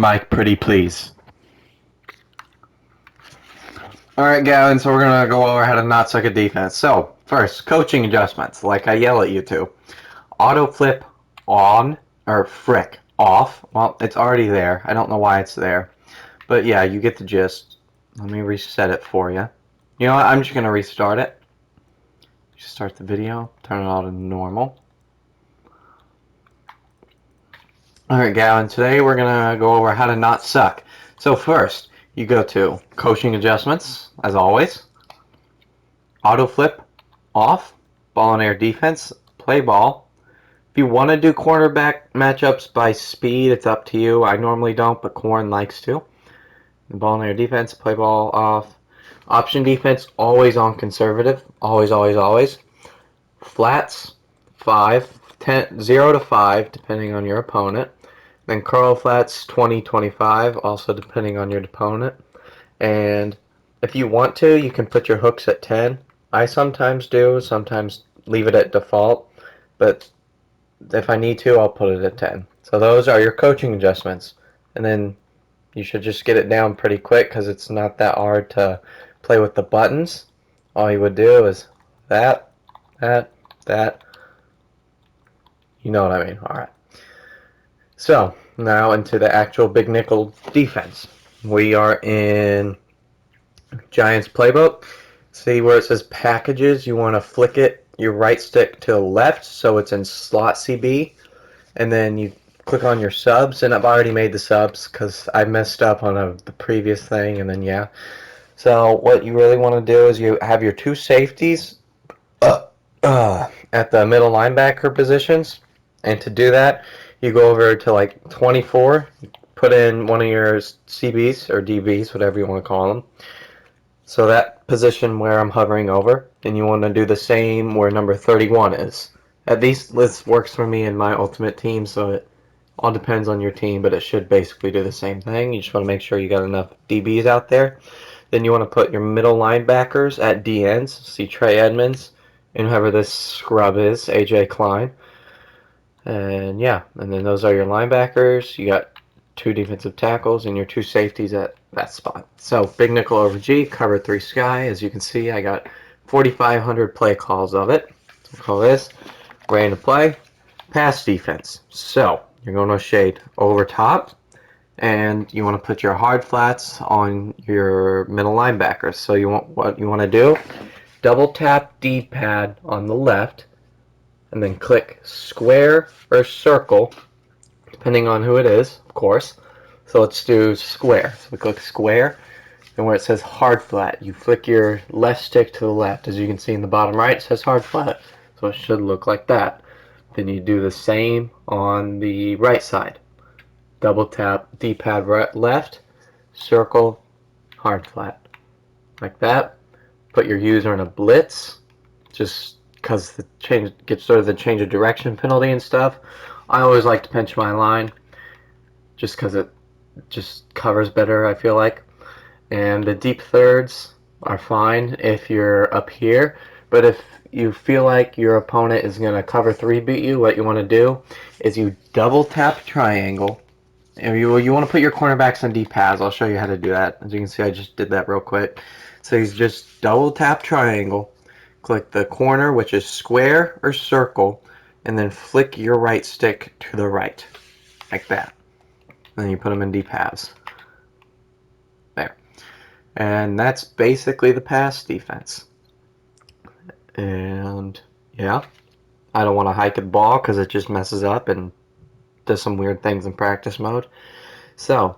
mic, pretty please. Alright, Gavin, so we're going to go over how to not suck at defense. So, first, coaching adjustments, like I yell at you to. Auto flip on, or frick, off. Well, it's already there. I don't know why it's there. But yeah, you get the gist. Let me reset it for you. You know what? I'm just going to restart it. Just start the video, turn it all to normal. Alright, Gavin, today we're going to go over how to not suck. So first, you go to coaching adjustments, as always. Auto flip off, ball and air defense, play ball. If you want to do cornerback matchups by speed, it's up to you. I normally don't, but Corn likes to. Ball and air defense, play ball off. Option defense, always on conservative. Always, always, always. Flats, 0 to 5, depending on your opponent. Then curl flats, 20, 25, also depending on your opponent. And if you want to, you can put your hooks at 10. I sometimes do, sometimes leave it at default. But if I need to, I'll put it at 10. So those are your coaching adjustments. And then you should just get it down pretty quick because it's not that hard to play with the buttons. All you would do is that. You know what I mean. Alright. So, now into the actual big nickel defense. We are in Giants playbook. See where it says packages? You want to flick it, your right stick to the left, so it's in slot CB. And then you click on your subs, and I've already made the subs because I messed up on the previous thing, and then yeah. So what you really want to do is you have your two safeties at the middle linebacker positions. And to do that, you go over to like 24, put in one of your CBs or DBs, whatever you want to call them. So that position where I'm hovering over, and you want to do the same where number 31 is. At least this works for me in my ultimate team, so it all depends on your team, but it should basically do the same thing. You just want to make sure you got enough DBs out there. Then you want to put your middle linebackers at DNs. See Trey Edmonds, and whoever this scrub is, AJ Klein. And yeah, and then those are your linebackers. You got two defensive tackles and your two safeties at that spot. So big nickel over G, cover 3 sky. As you can see, I got 4,500 play calls of it. So we'll call this ready to play. Pass defense. So you're going to shade over top, and you want to put your hard flats on your middle linebackers. So what you want to do, double tap D-pad on the left, and then click square or circle, depending on who it is, of course. So let's do square. So we click square, and where it says hard flat, you flick your left stick to the left. As you can see in the bottom right, it says hard flat. So it should look like that. Then you do the same on the right side. Double tap D-pad left, circle, hard flat. Like that. Put your user in a blitz, just because the change gets sort of the change of direction penalty and stuff. I always like to pinch my line just because it just covers better, I feel like. And the deep thirds are fine if you're up here, but if you feel like your opponent is going to cover 3 beat you, what you want to do is you double tap triangle. You want to put your cornerbacks on D-pads. I'll show you how to do that. As you can see, I just did that real quick. So you just double tap triangle, click the corner, which is square or circle, and then flick your right stick to the right, like that. And then you put them in D-pads. There. And that's basically the pass defense. And yeah, I don't want to hike the ball because it just messes up and does some weird things in practice mode. So,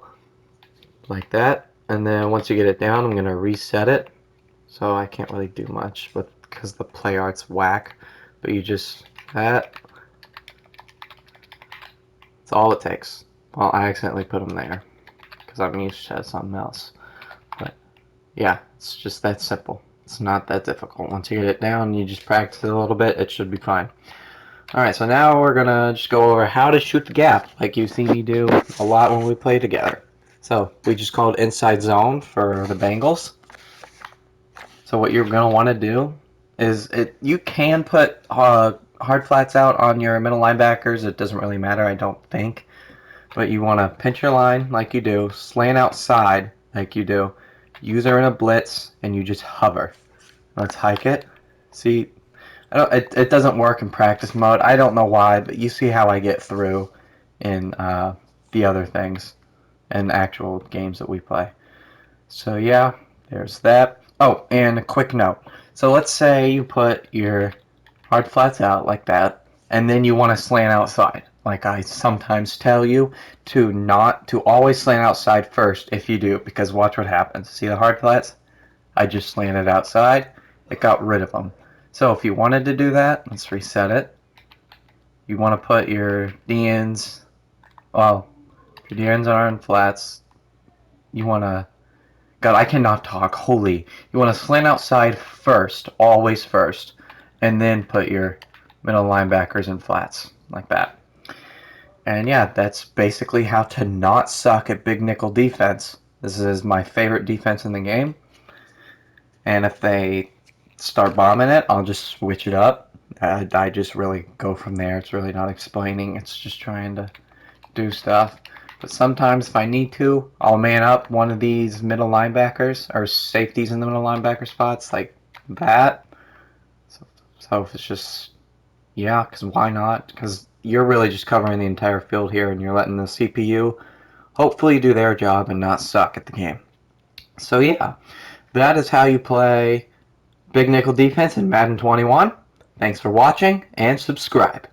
like that. And then once you get it down, I'm going to reset it. So I can't really do much because the play art's whack. But you just, that's all it takes. Well, I accidentally put them there because I'm used to something else. But yeah, it's just that simple. It's not that difficult. Once you get it down, you just practice it a little bit, it should be fine. Alright, so now we're going to just go over how to shoot the gap, like you've seen me do a lot when we play together. So, we just called inside zone for the Bengals. So what you're going to want to do is, you can put hard flats out on your middle linebackers. It doesn't really matter, I don't think. But you want to pinch your line like you do, slant outside like you do, use her in a blitz, and you just hover. Let's hike it. See, it doesn't work in practice mode. I don't know why, but you see how I get through in the other things and actual games that we play. So yeah, there's that. Oh, and a quick note. So let's say you put your hard flats out like that, and then you want to slant outside. Like I sometimes tell you to always slant outside first if you do, because watch what happens. See the hard flats? I just slanted outside. It got rid of them. So if you wanted to do that, let's reset it. You want to put your DNs, well, your DNs are in flats. You want to, God, I cannot talk, holy. You want to slant outside first, always first, and then put your middle linebackers in flats, like that. And yeah, that's basically how to not suck at big nickel defense. This is my favorite defense in the game. And if they start bombing it, I'll just switch it up. I just really go from there. It's really not explaining. It's just trying to do stuff. But sometimes if I need to, I'll man up one of these middle linebackers or safeties in the middle linebacker spots like that. So if it's just, yeah, because why not? Because you're really just covering the entire field here and you're letting the CPU hopefully do their job and not suck at the game. So yeah, that is how you play Big Nickel Defense in Madden 21. Thanks for watching and subscribe.